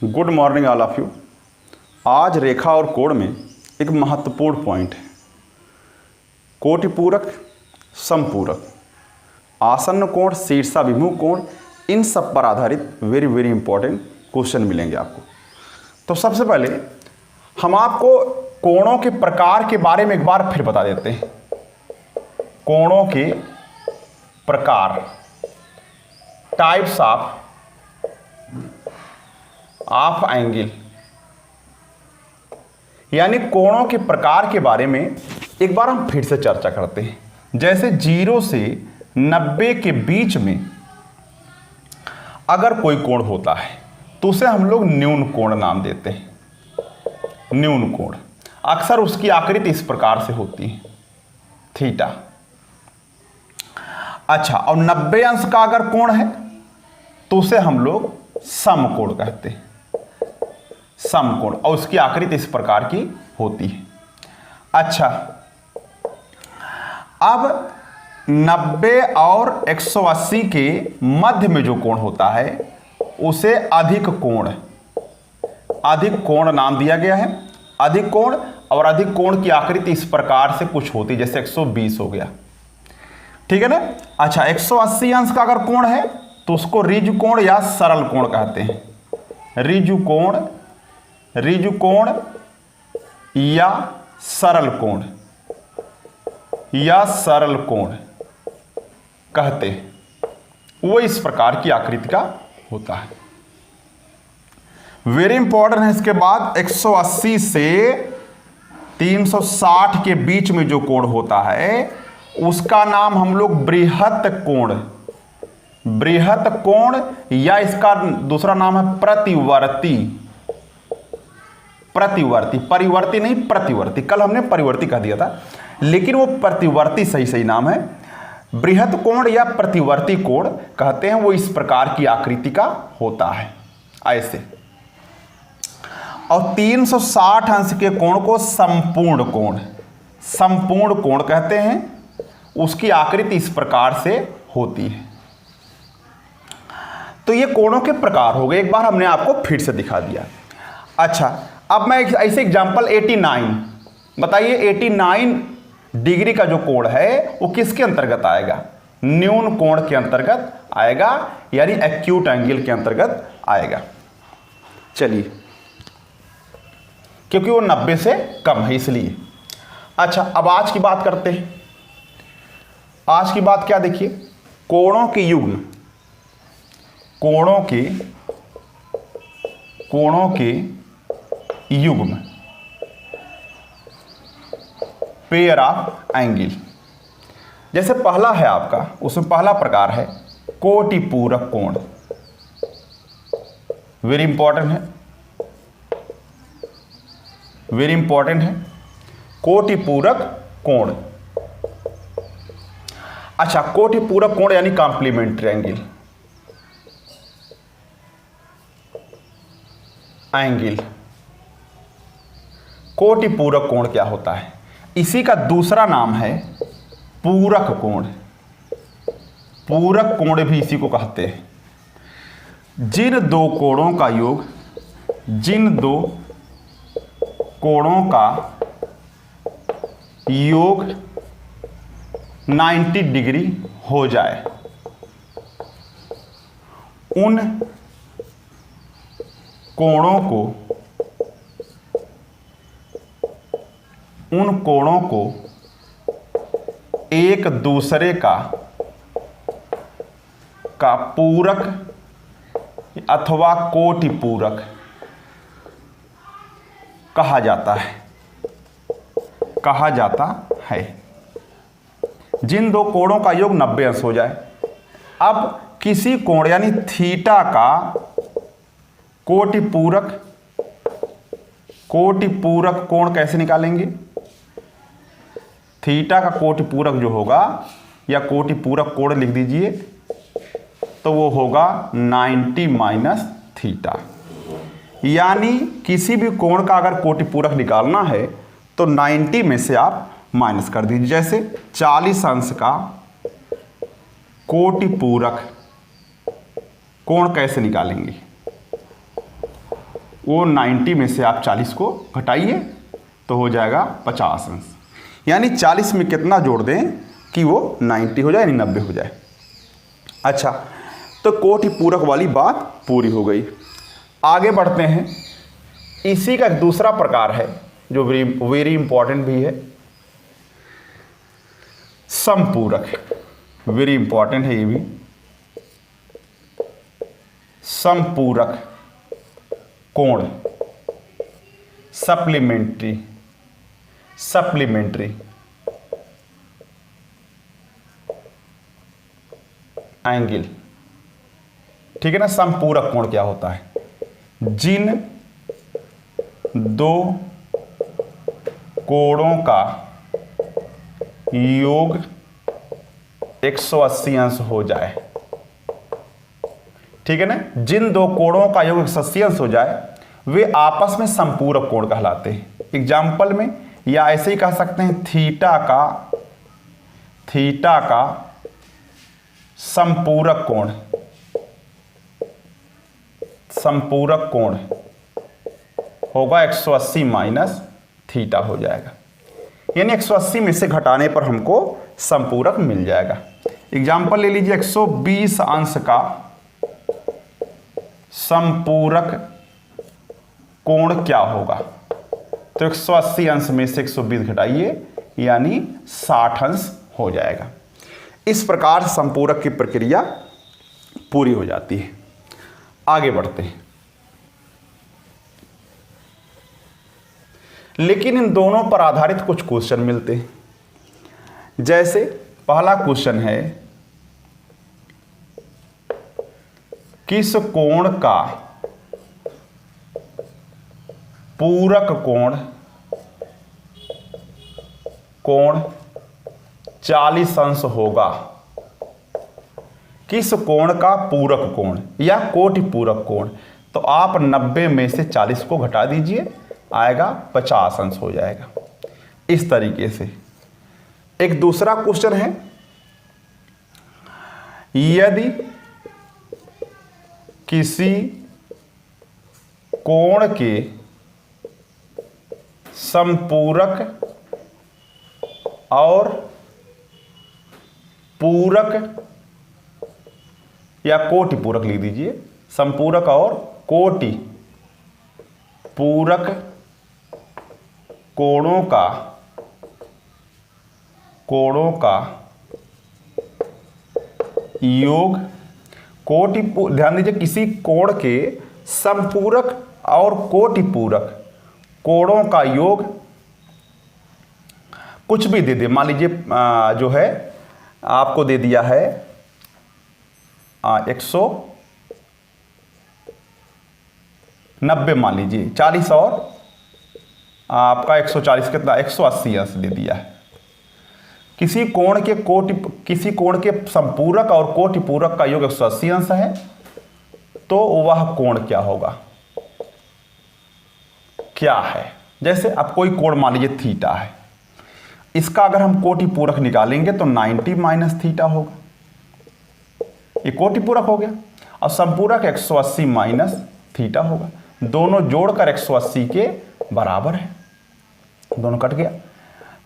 Good morning all of you. आज रेखा और कोण में एक महत्वपूर्ण पॉइंट है। कोटिपूरक, समपूरक, आसन्न कोण, शीर्षाभिमुख कोण, इन सब पर आधारित वेरी वेरी इंपॉर्टेंट क्वेश्चन मिलेंगे आपको। तो सबसे पहले हम आपको कोणों के प्रकार के बारे में एक बार फिर बता देते हैं। कोणों के प्रकार, टाइप्स ऑफ एंगल, यानी कोणों के प्रकार के बारे में एक बार हम फिर से चर्चा करते हैं। जैसे 0 से 90 के बीच में अगर कोई कोण होता है तो उसे हम लोग न्यून कोण नाम देते हैं। न्यून कोण अक्सर उसकी आकृति इस प्रकार से होती है, थीटा। अच्छा, और 90 अंश का अगर कोण है तो उसे हम लोग समकोण कहते हैं। समकोण, और उसकी आकृति इस प्रकार की होती है। अच्छा, अब 90 और 180 के मध्य में जो कोण होता है उसे अधिक कोण नाम दिया गया है। अधिक कोण, और अधिक कोण की आकृति इस प्रकार से कुछ होती है, जैसे 120 हो गया, ठीक है ना। अच्छा, 180 अंश का अगर कोण है तो उसको ऋजु कोण या सरल कोण कहते हैं। ऋजु कोण या सरल कोण कहते हैं। वो इस प्रकार की आकृति का होता है। वेरी इंपॉर्टेंट है। इसके बाद 180 से 360 के बीच में जो कोण होता है उसका नाम हम लोग बृहत कोण या इसका दूसरा नाम है प्रतिवर्ती। परिवर्ती नहीं, प्रतिवर्ती। कल हमने परिवर्ती कह दिया था, लेकिन वो प्रतिवर्ती सही नाम है। बृहत कोण या प्रतिवर्ती कोण कहते हैं। वो इस प्रकार की आकृति का होता है, ऐसे। और 360 अंश के कोण को संपूर्ण कोण कहते हैं। उसकी आकृति इस प्रकार से होती है। तो ये कोणों के प्रकार हो गए, एक बार हमने आपको फिर से दिखा दिया। अच्छा, अब मैं ऐसे एग्जांपल 89 बताइए। 89 डिग्री का जो कोण है वो किसके अंतर्गत आएगा? न्यून कोण के अंतर्गत आएगा, यानी एक्यूट एंगल के अंतर्गत आएगा। चलिए, क्योंकि वो 90 से कम है इसलिए। अच्छा, अब आज की बात करते हैं। आज की बात क्या देखिए, कोणों के युग्म, पेयर ऑफ एंगल। जैसे पहला है आपका, उसमें पहला प्रकार है कोटिपूरक कोण। वेरी इंपॉर्टेंट है कोटिपूरक कोण। अच्छा, कोटिपूरक कोण यानी कॉम्प्लीमेंट्री एंगल। कोटिपूरक कोण क्या होता है? इसी का दूसरा नाम है पूरक कोण। पूरक कोण भी इसी को कहते हैं। जिन दो कोणों का योग 90 डिग्री हो जाए, उन कोणों को एक दूसरे का पूरक अथवा कोटिपूरक कहा जाता है। जिन दो कोणों का योग 90 अंश हो जाए। अब किसी कोण यानी थीटा का कोटिपूरक कोण कैसे निकालेंगे? थीटा का कोटिपूरक जो होगा, या कोटिपूरक कोण लिख दीजिए, तो वो होगा 90 माइनस थीटा। यानी किसी भी कोण का अगर कोटिपूरक निकालना है तो 90 में से आप माइनस कर दीजिए। जैसे 40 अंश का कोटिपूरक कोण कैसे निकालेंगे? वो 90 में से आप 40 को घटाइए तो हो जाएगा 50 अंश। यानी 40 में कितना जोड़ दें कि वो 90 हो जाए, यानी 90 हो जाए। अच्छा, तो कोटि पूरक वाली बात पूरी हो गई। आगे बढ़ते हैं। इसी का एक दूसरा प्रकार है जो वेरी इंपॉर्टेंट भी है, समपूरक। वेरी इंपॉर्टेंट है ये भी। समपूरक कोण, सप्लीमेंट्री एंगल। ठीक है ना। समपूरक कोण क्या होता है? जिन दो कोणों का योग 180 अंश हो जाए। ठीक है ना। जिन दो कोणों का योग 180 अंश हो जाए वे आपस में समपूरक कोण कहलाते हैं। एग्जाम्पल में या ऐसे ही कह सकते हैं, थीटा का समपूरक कोण होगा 180 माइनस थीटा हो जाएगा। यानी 180 में से घटाने पर हमको समपूरक मिल जाएगा। एग्जाम्पल ले लीजिए, 120 अंश का समपूरक कोण क्या होगा? तो 180 अंश में से 120 घटाइए, यानी 60 अंश हो जाएगा। इस प्रकार समपूरक की प्रक्रिया पूरी हो जाती है। आगे बढ़ते हैं। लेकिन इन दोनों पर आधारित कुछ क्वेश्चन मिलते हैं। जैसे पहला क्वेश्चन है, किस कोण का पूरक कोण 40 अंश होगा? किस कोण का पूरक कोण या कोटि पूरक कोण? तो आप 90 में से 40 को घटा दीजिए, आएगा 50 अंश हो जाएगा। इस तरीके से। एक दूसरा क्वेश्चन है, यदि किसी कोण के समपूरक और पूरक या कोटि पूरक लिख दीजिए, समपूरक और कोटि पूरक कोणों का योग ध्यान दीजिए, किसी कोण के समपूरक और कोटि पूरक कोणों का योग कुछ भी दे दे। मान लीजिए जो है आपको दे दिया है 190, मान लीजिए 40 और आपका 140 कितना 180 अंश दे दिया है। किसी कोण के समपूरक और कोटि पूरक का योग 180 अंश है, तो वह कोण क्या होगा? क्या है? जैसे अब कोई कोण मान लीजिए थीटा है, इसका अगर हम कोटि पूरक निकालेंगे तो 90 माइनस थीटा होगा। ये कोटि पूरक हो गया। और समपूरक 180 माइनस थीटा होगा। दोनों जोड़कर 180 के बराबर है, दोनों कट गया।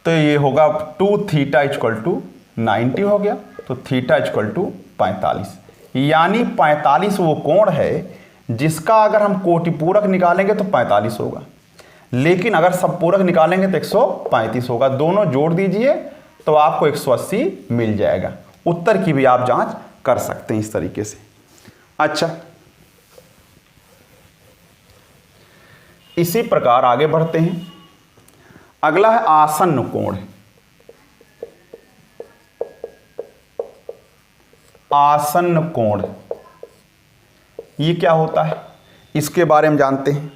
तो ये होगा 2 थीटा इक्वल टू 90 हो गया। तो थीटा इक्वल टू 45, यानी 45 वो कोण है जिसका अगर हम कोटि पूरक निकालेंगे तो 45 होगा, लेकिन अगर समपूरक निकालेंगे तो 135 होगा। दोनों जोड़ दीजिए तो आपको 180 मिल जाएगा। उत्तर की भी आप जांच कर सकते हैं इस तरीके से। अच्छा, इसी प्रकार आगे बढ़ते हैं। अगला है आसन्न कोण। आसन्न कोण ये क्या होता है, इसके बारे में जानते हैं।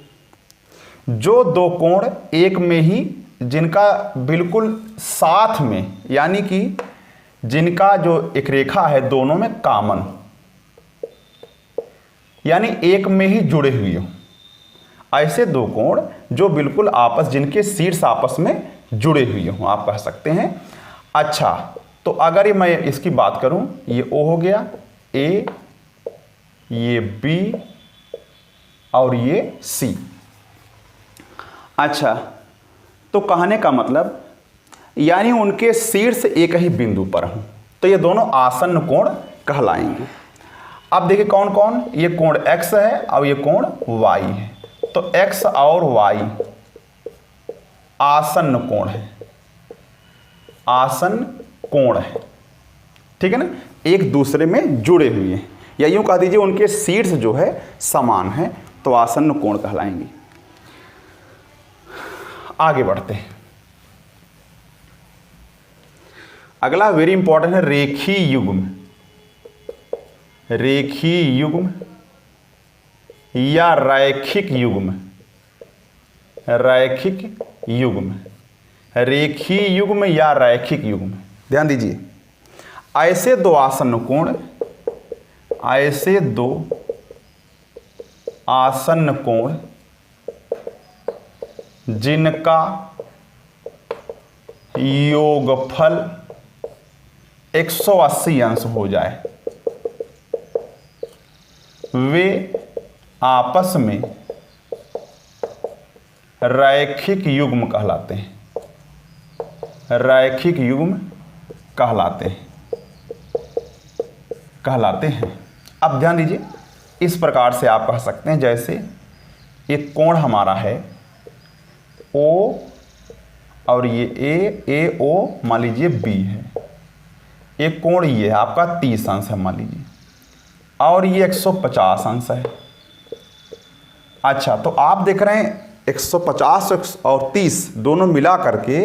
जो दो कोण एक में ही जिनका बिल्कुल साथ में, यानी कि जिनका जो एक रेखा है दोनों में कॉमन, यानी एक में ही जुड़े हुए हो, ऐसे दो कोण जो बिल्कुल जिनके शीर्ष आपस में जुड़े हुए हों, आप कह सकते हैं। अच्छा, तो अगर ये मैं इसकी बात करूं, ये O हो गया, A, ये B और ये C। अच्छा, तो कहने का मतलब यानी उनके शीर्ष एक ही बिंदु पर हों तो ये दोनों आसन्न कोण कहलाएंगे। अब देखिए कौन कौन, ये कोण x है और ये कोण y है, तो x और y आसन्न कोण है, आसन्न कोण है, ठीक है ना, एक दूसरे में जुड़े हुए हैं, या यूं कह दीजिए उनके शीर्ष जो है समान है, तो आसन्न कोण कहलाएंगे। आगे बढ़ते हैं। अगला वेरी इंपॉर्टेंट है रेखीय युग्म। रेखीय युग्म या रैखिक युग्म, रैखिक युग्म, रेखीय युग्म या रैखिक युग्म। ध्यान दीजिए, ऐसे दो आसन्न कोण, ऐसे दो आसन्न कोण जिनका योगफल 180 अंश हो जाए, वे आपस में रैखिक युग्म कहलाते हैं, रैखिक युग्म कहलाते हैं। अब ध्यान दीजिए, इस प्रकार से आप कह सकते हैं, जैसे एक कोण हमारा है O और ये ए ओ मान लीजिए B है, एक कोण ये है आपका 30 अंश है मान लीजिए, और ये 150 अंश है। अच्छा, तो आप देख रहे हैं 150 और 30 दोनों मिला करके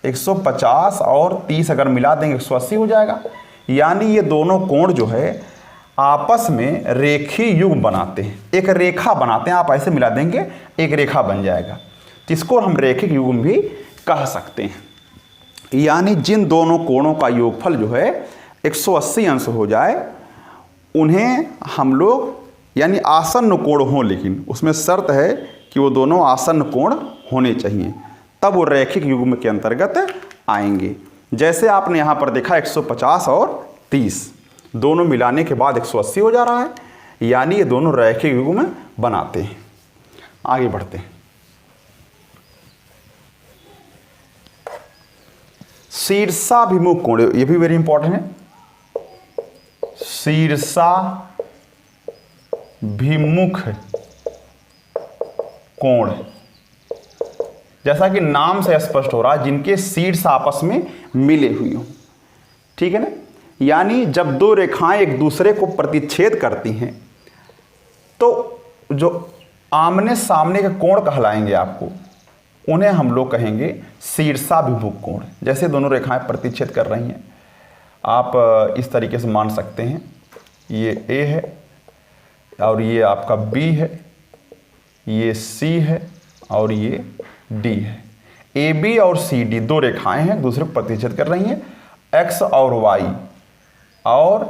150 और 30 अगर मिला देंगे 180 हो जाएगा। यानी ये दोनों कोण जो है आपस में रेखीय युग्म बनाते हैं, एक रेखा बनाते हैं, आप ऐसे मिला देंगे एक रेखा बन जाएगा, जिसको हम रेखिक युग्म भी कह सकते हैं। यानी जिन दोनों कोणों का योगफल जो है 180 अंश हो जाए, उन्हें हम लोग यानी आसन्न कोण हों, लेकिन उसमें शर्त है कि वो दोनों आसन्न कोण होने चाहिए, तब वो रैखिक युग्म के अंतर्गत आएंगे। जैसे आपने यहाँ पर देखा 150 और 30 दोनों मिलाने के बाद 180 हो जा रहा है, यानी ये दोनों रैखिक युग्म बनाते हैं। आगे बढ़ते हैं। शीर्षाभिमुख कोण, ये भी वेरी इंपॉर्टेंट है। शीर्षाभिमुख कोण, जैसा कि नाम से स्पष्ट हो रहा है, जिनके शीर्ष आपस में मिले हुए हों, ठीक है ना। यानी जब दो रेखाएं एक दूसरे को प्रतिच्छेद करती हैं तो जो आमने सामने के कोण कहलाएंगे आपको, उन्हें हम लोग कहेंगे शीर्षाभिमुख कोण। जैसे दोनों रेखाएं प्रतिच्छेद कर रही हैं, आप इस तरीके से मान सकते हैं, ये A है और ये आपका B है, ये C है और ये D है। AB और CD दो रेखाएं हैं, दूसरे को प्रतिच्छेद कर रही हैं, X और Y और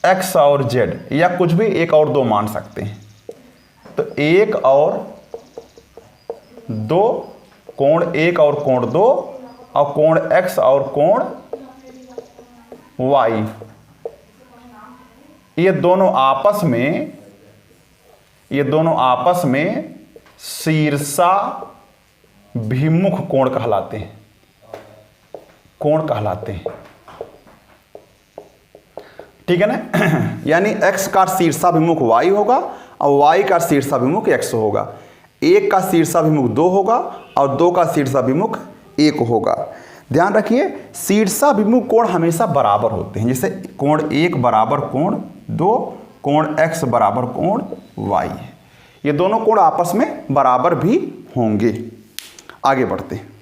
X और Z, या कुछ भी एक और दो मान सकते हैं। तो एक और दो कोण, एक और कोण दो, और कोण X और कोण Y, ये दोनों आपस में शीर्षाभिमुख कोण कहलाते हैं, ठीक है ना। यानी X का शीर्षाभिमुख Y होगा और Y का शीर्षाभिमुख X होगा, एक का शीर्षाभिमुख 2 होगा और 2 का शीर्षाभिमुख 1 होगा। ध्यान रखिए, शीर्षाभिमुख कोण हमेशा बराबर होते हैं, जैसे कोण 1 बराबर कोण 2, कोण X बराबर कोण Y है। ये दोनों कोण आपस में बराबर भी होंगे। आगे बढ़ते हैं।